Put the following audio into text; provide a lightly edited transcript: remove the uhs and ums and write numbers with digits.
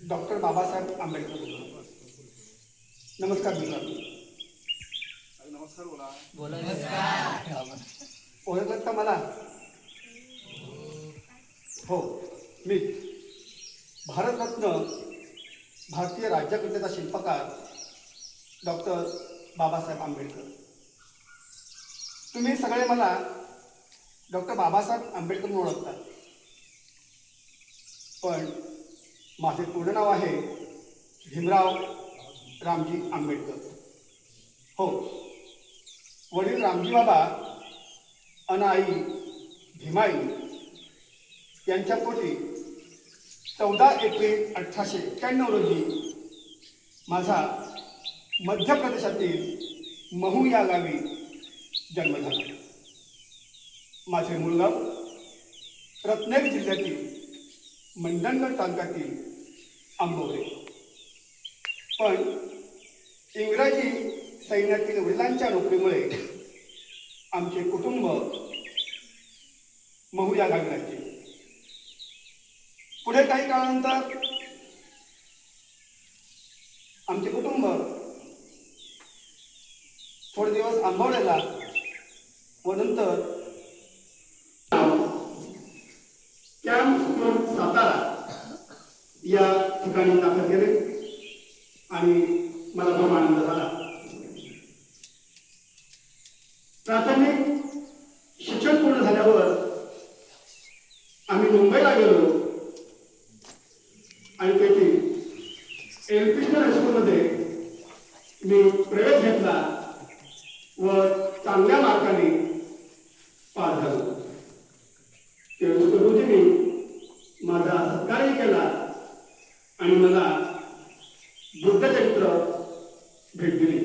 Doctor Babasaheb Ambedkar. नमस्कार मित्रांनो. नमस्कार. बोला. बोला. ओळखलं का मला? हो, मी भारतरत्न भारतीय राज्यघटनेचा शिल्पकार डॉक्टर बाबासाहेब आंबेडकर. तुम्ही सगळे मला डॉक्टर बाबासाहेब आंबेडकर म्हणून ओळखतात, पण माझे पूर्ण नाव आहे भीमराव रामजी आंबेडकर. हो, वडील रामजी बाबा अन आई भीमाई यांच्या पोटी 14 एप्रिल 1891 रोजी माझा मध्य प्रदेशातील महू या गावी जन्म झाला. माझे मूळ गाव रत्नागिरी जिल्ह्यातील मंडणगड तालुक्यातील आंबवडे, पण इंग्रजी सैन्यातील वडिलांच्या नोकरीमुळे आमचे कुटुंब महू या गावी राहायचे. पुढे काही काळानंतर आमचे कुटुंब थोडे दिवस आंबवड्याला व नंतर कॅम्प सातारा या ठिकाणी दाखल केले आणि मला खूप आनंद झाला. प्राथमिक शिक्षण पूर्ण झाल्यावर आम्ही मुंबईला गेलो आणि तेथे एलपिस्टन हायस्कूलमध्ये मी प्रवेश घेतला व चांगल्या मार्काने पास झालो. गुरुजींनी माझा सत्कारही केला आणि मला बुद्धचरित्र भेट दिली.